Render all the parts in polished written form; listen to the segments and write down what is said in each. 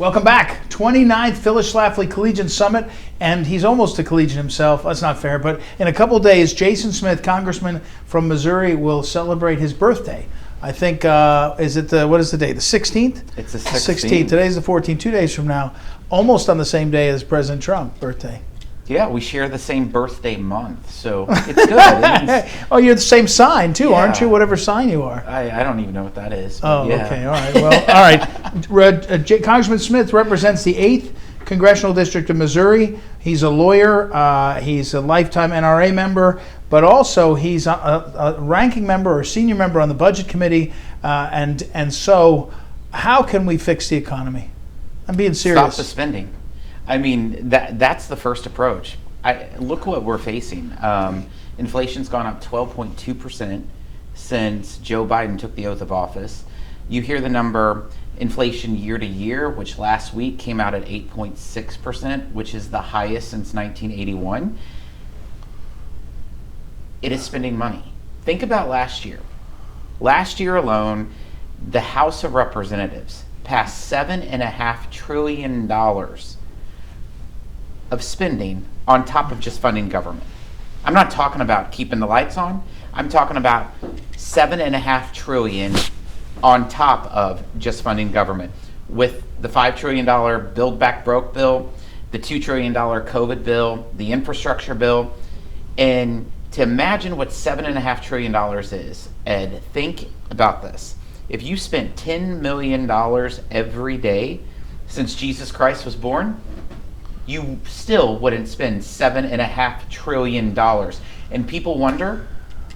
Welcome back. 29th Phyllis Schlafly Collegians Summit, and he's almost a collegian himself. That's not fair, but in a couple of days, Jason Smith, congressman from Missouri, will celebrate his birthday. I think, what is the day? The 16th? It's the 16th. Today's the 14th, 2 days from now, almost on the same day as President Trump's birthday. Yeah, we share the same birthday month, so it's good. Oh, you're the same sign, too, Yeah. aren't you? Whatever sign you are. I don't even know what that is. Oh, yeah. okay, all right. Well, all right. Congressman Smith represents the 8th Congressional District of Missouri. He's a lawyer. He's a lifetime NRA member, but also he's a ranking member or senior member on the Budget Committee. And so how can we fix the economy? I'm being serious. Stop the spending. I mean, that's the first approach. Look what we're facing. Inflation's gone up 12.2% since Joe Biden took the oath of office. You hear the number inflation year to year, which last week came out at 8.6%, which is the highest since 1981. It is spending money. Think about last year. Last year alone, the House of Representatives passed $7.5 trillion of spending on top of just funding government. I'm not talking about keeping the lights on. I'm talking about $7.5 trillion on top of just funding government, with the $5 trillion Build Back Broke bill, the $2 trillion COVID bill, the infrastructure bill. And to imagine what $7.5 trillion is, Ed, think about this. If you spent $10 million every day since Jesus Christ was born, you still wouldn't spend $7.5 trillion. And people wonder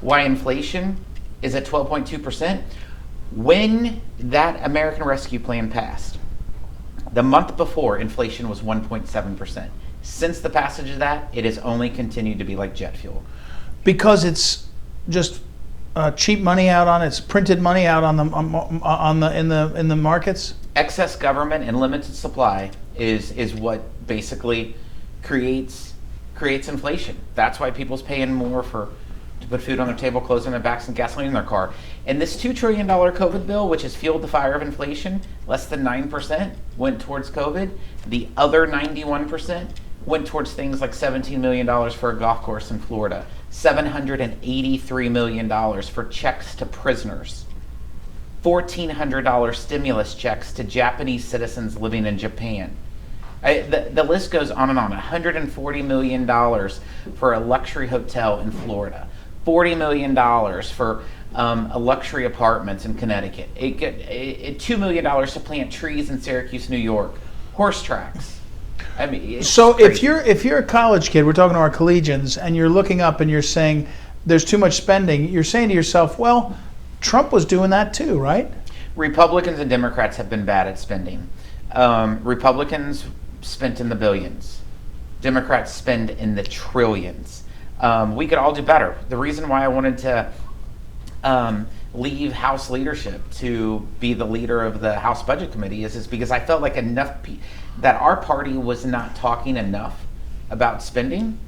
why inflation is at 12.2%. When that American Rescue Plan passed, the month before, inflation was 1.7%. Since the passage of that, it has only continued to be like jet fuel. Because it's just cheap money out on it's printed money out in the markets. Excess government and limited supply is what basically creates inflation. That's why people's paying more to put food on their table, clothes on their backs, and gasoline in their car. And this $2 trillion COVID bill, which has fueled the fire of inflation, less than 9% went towards COVID. The other 91% went towards things like $17 million for a golf course in Florida, $783 million for checks to prisoners, $1,400 stimulus checks to Japanese citizens living in Japan. The list goes on and on. $140 million for a luxury hotel in Florida, $40 million for a luxury apartments in Connecticut, $2 million to plant trees in Syracuse, New York, horse tracks. I mean, so crazy. if you're a college kid, we're talking to our collegians, and you're looking up and you're saying there's too much spending, you're saying to yourself, well, Trump was doing that too, right? Republicans and Democrats have been bad at spending. Republicans spent in the billions. Democrats spend in the trillions. We could all do better. The reason why I wanted to leave House leadership to be the leader of the House Budget Committee is because I felt like that our party was not talking enough about spending,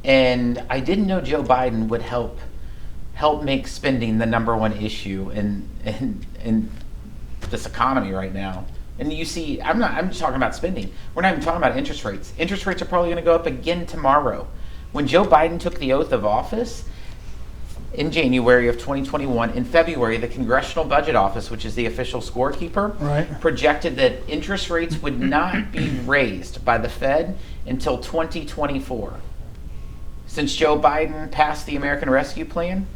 and I didn't know Joe Biden would help make spending the number one issue in this economy right now. And you see, I'm just talking about spending. We're not even talking about interest rates. Interest rates are probably going to go up again tomorrow. When Joe Biden took the oath of office in January of 2021, in February, the Congressional Budget Office, which is the official scorekeeper, right, projected that interest rates would not be raised by the Fed until 2024. Since Joe Biden passed the American Rescue Plan,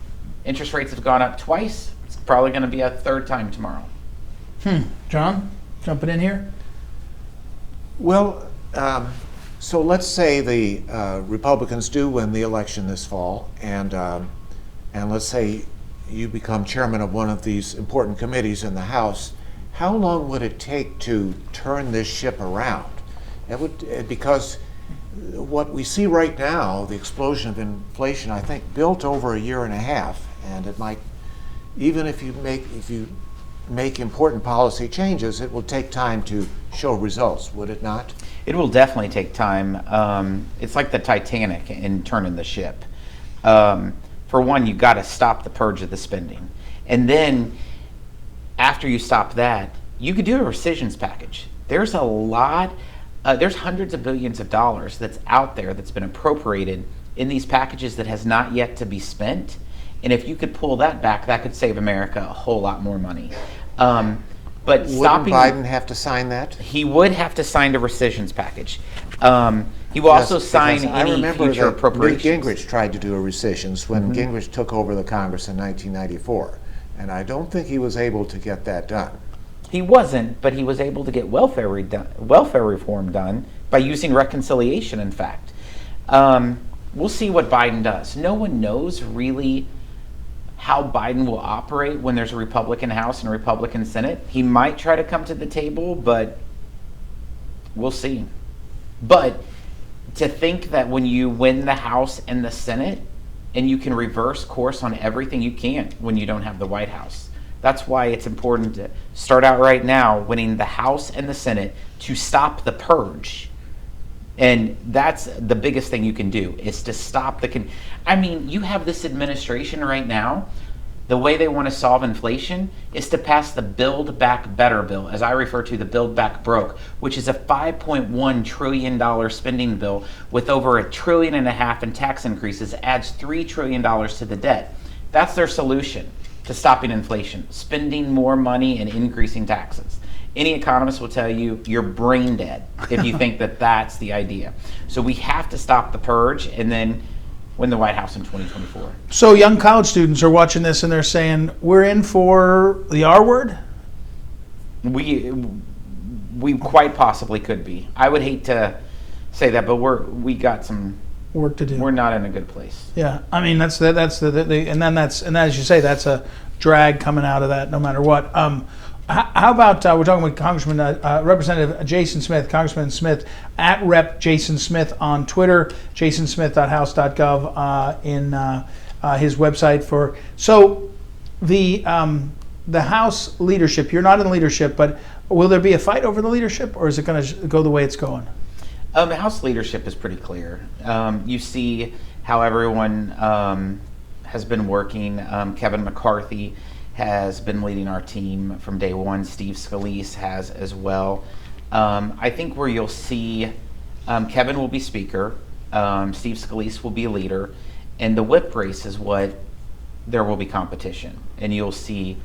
interest rates have gone up twice. It's probably going to be a third time tomorrow. John, jumping in here? Well, so let's say the Republicans do win the election this fall, and let's say you become chairman of one of these important committees in the House. How long would it take to turn this ship around? Because what we see right now, the explosion of inflation, I think, built over a year and a half, and it might, even if you make important policy changes, it will take time to show results, would it not? It will definitely take time. It's like the Titanic in turning the ship. For one, you got to stop the purge of the spending. And then after you stop that, you could do a rescissions package. there's a lot, there's hundreds of billions of dollars that's out there that's been appropriated in these packages that has not yet to be spent. And if you could pull that back, that could save America a whole lot more money. But Wouldn't stopping Biden have to sign that? he would have to sign the rescissions package. He will also Yes, sign because I any remember future that appropriations. Newt Gingrich tried to do a rescissions when Gingrich took over the Congress in 1994, and I don't think he was able to get that done. He wasn't, but he was able to get welfare reform done by using reconciliation, in fact. We'll see what Biden does. No one knows really how Biden will operate when there's a Republican House and a Republican Senate. He might try to come to the table, but we'll see. But to think that when you win the House and the Senate, and you can reverse course on everything, you can't when you don't have the White House. That's why it's important to start out right now winning the House and the Senate to stop the purge. And that's the biggest thing you can do, is to stop you have this administration right now, the way they want to solve inflation is to pass the Build Back Better bill, as I refer to the Build Back Broke, which is a $5.1 trillion spending bill with over $1.5 trillion in tax increases, adds $3 trillion to the debt. That's their solution to stopping inflation, spending more money and increasing taxes. Any economist will tell you you're brain dead if you think that that's the idea. So we have to stop the purge and then win the White House in 2024. So young college students are watching this and they're saying, we're in for the R word? We quite possibly could be. I would hate to say that, but we got some Work to do. We're not in a good place. Yeah, I mean that's the and as you say, that's a drag coming out of that no matter what. How about we're talking with Congressman Representative Jason Smith, Congressman Smith at Rep. Jason Smith on Twitter, jasonsmith.house.gov in his website for. So the House leadership, you're not in leadership, but will there be a fight over the leadership, or is it going to go the way it's going? The House leadership is pretty clear. You see how everyone has been working. Kevin McCarthy has been leading our team from day one. Steve Scalise has as well. I think where you'll see Kevin will be speaker, Steve Scalise will be a leader, and the whip race is what there will be competition. And you'll see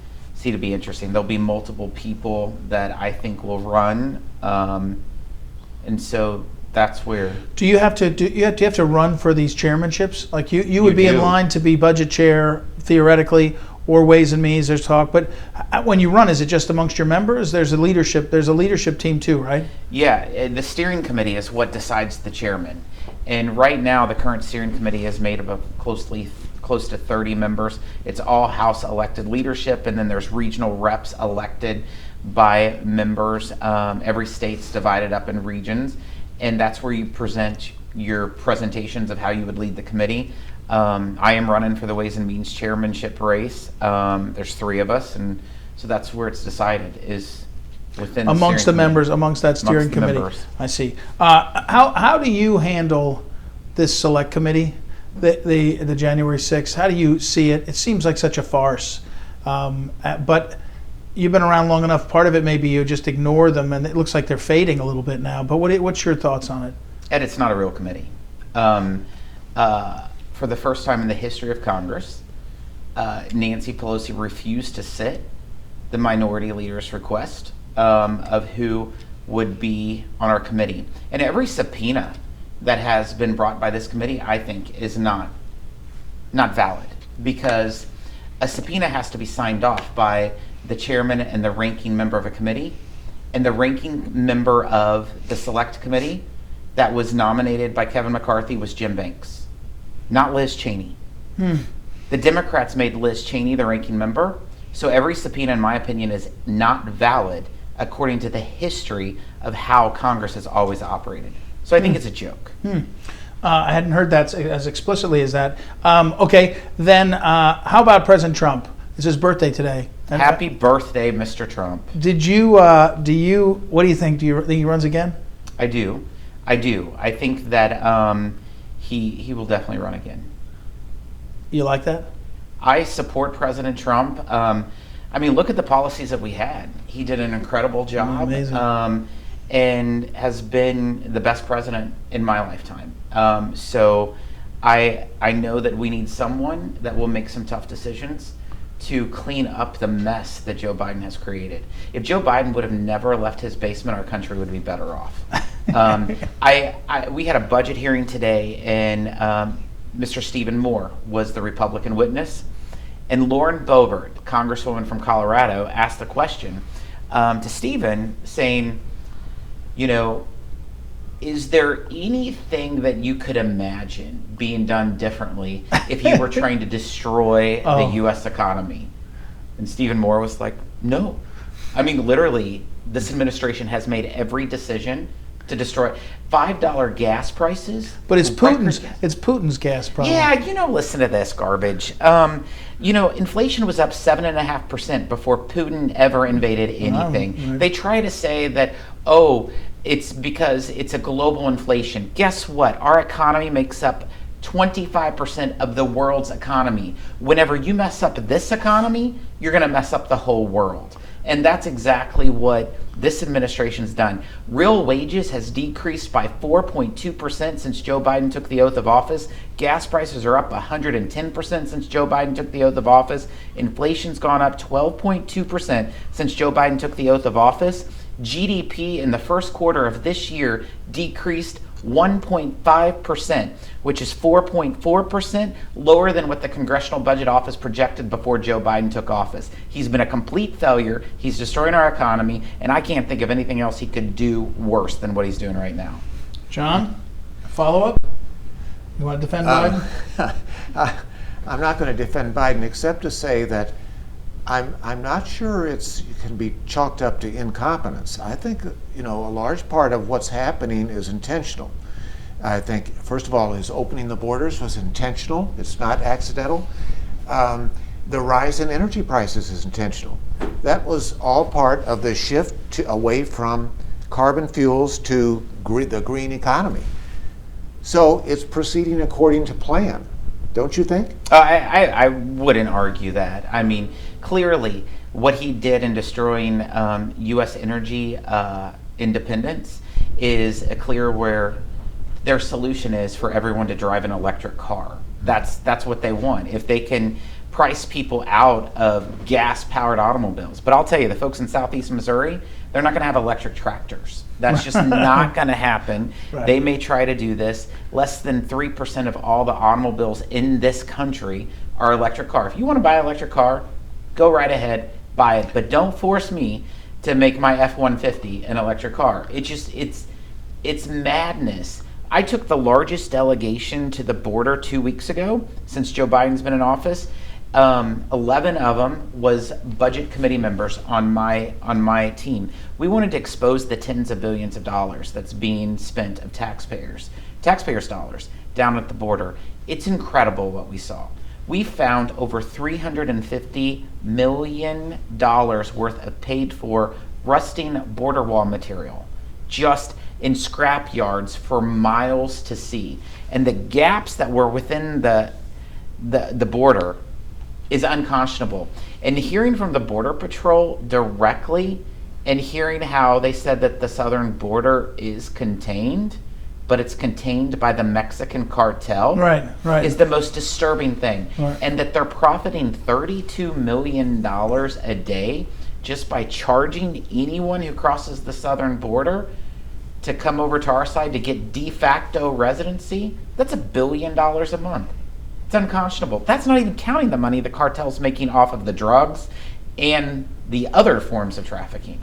to be interesting. There'll be multiple people that I think will run, and so that's where. Do you have to run for these chairmanships? Like you would be in line to be budget chair theoretically, or Ways and Means. There's talk, but when you run, is it just amongst your members? There's a leadership team too, right? Yeah, the steering committee is what decides the chairman, and right now the current steering committee is made up of close to 30 members. It's all House elected leadership, and then there's regional reps elected by members. Every state's divided up in regions, and that's where you present your presentations of how you would lead the committee. I am running for the Ways and Means chairmanship race. There's 3 of us, and so that's where it's decided, is within amongst the members, amongst that steering committee. I see. How do you handle this select committee, the January 6th? How do you see it? It seems like such a farce, but you've been around long enough. Part of it maybe you just ignore them, and it looks like they're fading a little bit now. But what's your thoughts on it? And it's not a real committee. For the first time in the history of Congress, Nancy Pelosi refused to sit the minority leader's request of who would be on our committee. And every subpoena that has been brought by this committee, I think, is not valid, because a subpoena has to be signed off by the chairman and the ranking member of a committee, and the ranking member of the select committee that was nominated by Kevin McCarthy was Jim Banks, not Liz Cheney. The Democrats made Liz Cheney the ranking member, so every subpoena, in my opinion, is not valid according to the history of how Congress has always operated. So I think it's a joke. I hadn't heard that as explicitly as that. Okay, then how about President Trump? It's his birthday today. And Happy birthday, Mr. Trump. what do you think? Do you think he runs again? I do. I think that he will definitely run again. You like that? I support President Trump. Look at the policies that we had. He did an incredible job. Amazing. and has been the best president in my lifetime. So I know that we need someone that will make some tough decisions to clean up the mess that Joe Biden has created. If Joe Biden would have never left his basement, our country would be better off. We had a budget hearing today, and Mr. Stephen Moore was the Republican witness, and Lauren Boebert, Congresswoman from Colorado, asked the question to Stephen, saying, you know, is there anything that you could imagine being done differently if you were trying to destroy the U.S. economy? And Stephen Moore was like, no. I mean, literally, this administration has made every decision to destroy $5 gas prices. But it's Putin's gas problem. Yeah, you know, listen to this garbage. You know, inflation was up 7.5% before Putin ever invaded anything. Right. They try to say that, it's because it's a global inflation. Guess what? Our economy makes up 25% of the world's economy. Whenever you mess up this economy, you're going to mess up the whole world. And that's exactly what this administration's done. Real wages has decreased by 4.2% since Joe Biden took the oath of office. Gas prices are up 110% since Joe Biden took the oath of office. Inflation's gone up 12.2% since Joe Biden took the oath of office. GDP in the first quarter of this year decreased 1.5%, which is 4.4% lower than what the Congressional Budget Office projected before Joe Biden took office. He's been a complete failure. He's destroying our economy, and I can't think of anything else he could do worse than what he's doing right now. John, follow up? You want to defend Biden? I'm not going to defend Biden except to say that I'm not sure it can be chalked up to incompetence. I think, you know, a large part of what's happening is intentional. I think, first of all, his opening the borders was intentional. It's not accidental. The rise in energy prices is intentional. That was all part of the shift away from carbon fuels to the green economy. So it's proceeding according to plan. Don't you think? I wouldn't argue that. I mean, clearly, what he did in destroying U.S. energy independence is clear where their solution is for everyone to drive an electric car. That's what they want. If they can price people out of gas-powered automobiles. But I'll tell you, the folks in southeast Missouri, they're not going to have electric tractors. That's just not going to happen. Right. They may try to do this. Less than 3% of all the automobiles in this country are electric cars. If you want to buy an electric car, go right ahead, buy it. But don't force me to make my F-150 an electric car. It's madness. I took the largest delegation to the border 2 weeks ago since Joe Biden's been in office. 11 of them was budget committee members on my team. We wanted to expose the tens of billions of dollars that's being spent of taxpayers' dollars down at the border. It's incredible what we saw. We found over $350 million worth of paid for rusting border wall material just in scrap yards for miles to see. And the gaps that were within the border is unconscionable. And hearing from the Border Patrol directly and hearing how they said that the southern border is contained, but it's contained by the Mexican cartel, right. is the most disturbing thing. Right. And that they're profiting $32 million a day just by charging anyone who crosses the southern border to come over to our side to get de facto residency. That's $1 billion a month. It's unconscionable. That's not even counting the money the cartel's making off of the drugs and the other forms of trafficking.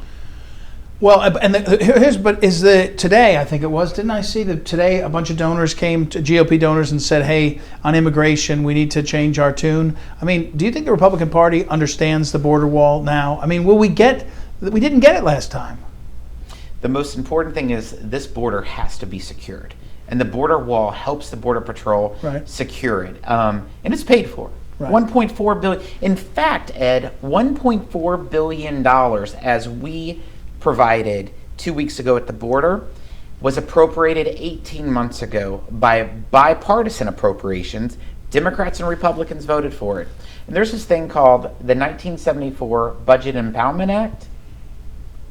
Well, today, I think it was, didn't I see that today a bunch of donors came to GOP donors and said, hey, on immigration, we need to change our tune. I mean, do you think the Republican Party understands the border wall now? I mean, we didn't get it last time. The most important thing is this border has to be secured. And the border wall helps the Border Patrol secure it. And it's paid for. Right. $1.4 billion. In fact, Ed, $1.4 billion as we provided 2 weeks ago at the border was appropriated 18 months ago by bipartisan appropriations. Democrats and Republicans voted for it. And there's this thing called the 1974 Budget Impoundment Act.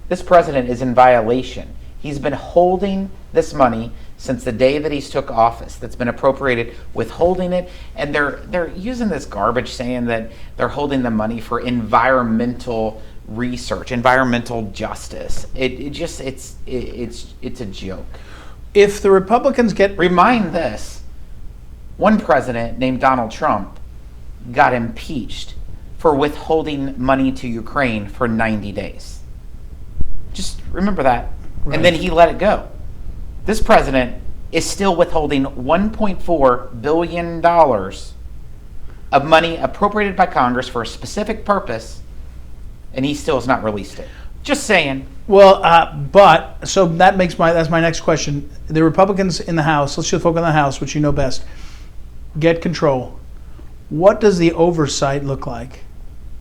This president is in violation. He's been holding this money since the day that he's took office, that's been appropriated, withholding it, and they're using this garbage saying that they're holding the money for environmental research, environmental justice. It's a joke. If the Republicans get Remind this, one president named Donald Trump got impeached for withholding money to Ukraine for 90 days. Just remember that. Right. And then he let it go. This president is still withholding $1.4 billion of money appropriated by Congress for a specific purpose, and he still has not released it. Just saying. Well, but so that's my next question. The Republicans in the House, let's just focus on the House, which you know best, get control. What does the oversight look like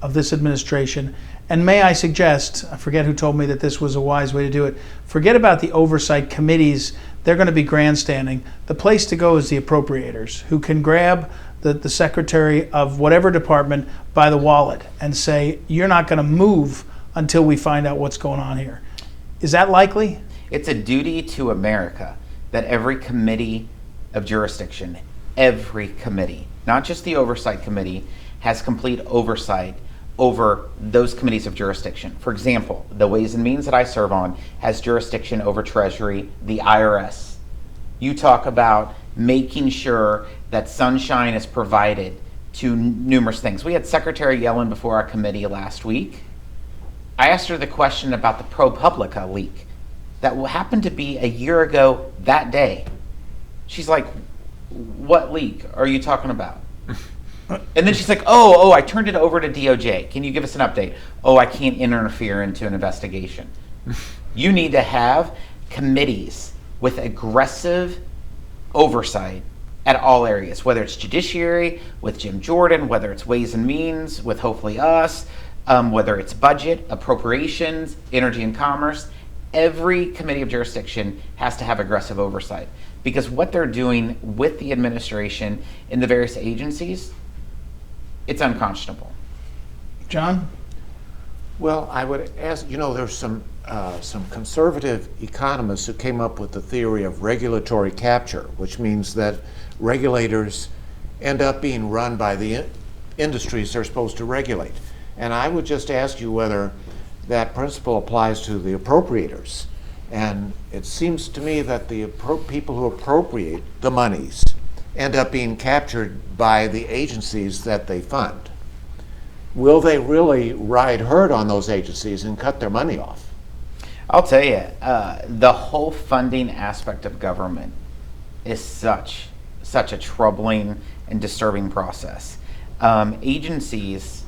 of this administration? And may I suggest, I forget who told me that this was a wise way to do it, forget about the oversight committees. They're going to be grandstanding. The place to go is the appropriators, who can grab the secretary of whatever department by the wallet and say, you're not going to move until we find out what's going on here. Is that likely? It's a duty to America that every committee of jurisdiction, every committee, not just the oversight committee, has complete oversight over those committees of jurisdiction. For example, the Ways and Means that I serve on has jurisdiction over Treasury, the IRS. You talk about making sure that sunshine is provided to numerous things. We had Secretary Yellen before our committee last week. I asked her the question about the ProPublica leak that happened to be a year ago that day. She's like, what leak are you talking about? And then she's like, oh, I turned it over to DOJ. Can you give us an update? Oh, I can't interfere into an investigation. You need to have committees with aggressive oversight at all areas, whether it's judiciary with Jim Jordan, whether it's Ways and Means with hopefully us, whether it's budget, appropriations, energy and commerce. Every committee of jurisdiction has to have aggressive oversight, because what they're doing with the administration in the various agencies, it's unconscionable. John? Well, I would ask, there's some conservative economists who came up with the theory of regulatory capture, which means that regulators end up being run by the industries they're supposed to regulate. And I would just ask you whether that principle applies to the appropriators. And it seems to me that the people who appropriate the monies end up being captured by the agencies that they fund. Will they really ride herd on those agencies and cut their money off? I'll tell you, the whole funding aspect of government is such a troubling and disturbing process. Agencies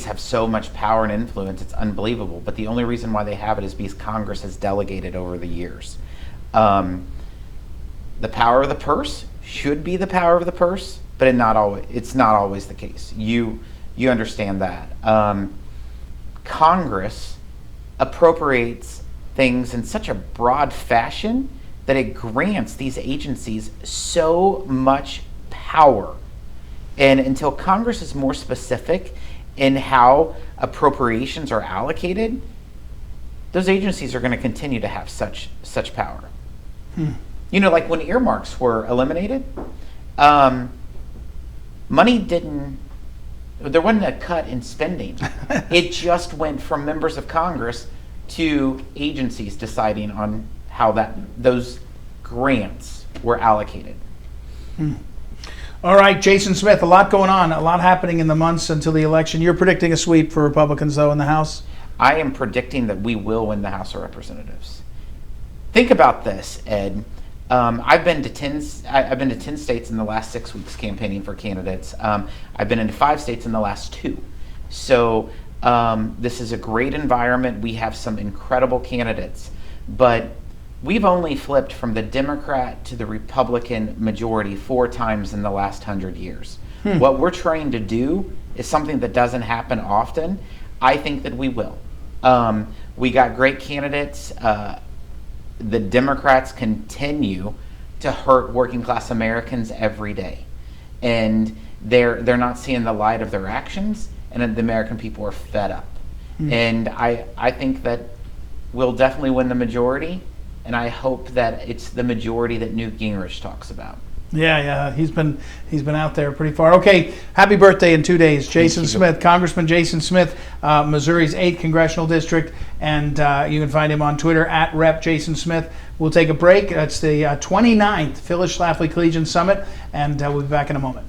have so much power and influence, it's unbelievable. But the only reason why they have it is because Congress has delegated over the years. The power of the purse should be the power of the purse, but it's not always the case. You understand that. Congress appropriates things in such a broad fashion that it grants these agencies so much power. And until Congress is more specific in how appropriations are allocated, those agencies are going to continue to have such power. Like when earmarks were eliminated, there wasn't a cut in spending. It just went from members of Congress to agencies deciding on how those grants were allocated. All right, Jason Smith, a lot going on, a lot happening in the months until the election. You're predicting a sweep for Republicans, though, in the House? I am predicting that we will win the House of Representatives. Think about this, Ed. I've been to 10 states in the last 6 weeks campaigning for candidates. I've been into 5 states in the last 2. So this is a great environment. We have some incredible candidates, but we've only flipped from the Democrat to the Republican majority 4 times in the last 100 years. What we're trying to do is something that doesn't happen often. I think that we will. We got great candidates. The Democrats continue to hurt working class Americans every day, and they're not seeing the light of their actions, and the American people are fed up. And I think that we'll definitely win the majority, and I hope that it's the majority that Newt Gingrich talks about. Yeah, he's been out there pretty far. Okay, happy birthday in 2 days, Jason Smith, Congressman Jason Smith, Missouri's 8th congressional district, and you can find him on Twitter at Rep Jason Smith. We'll take a break. It's the 29th Phyllis Schlafly Collegians Summit, and we'll be back in a moment.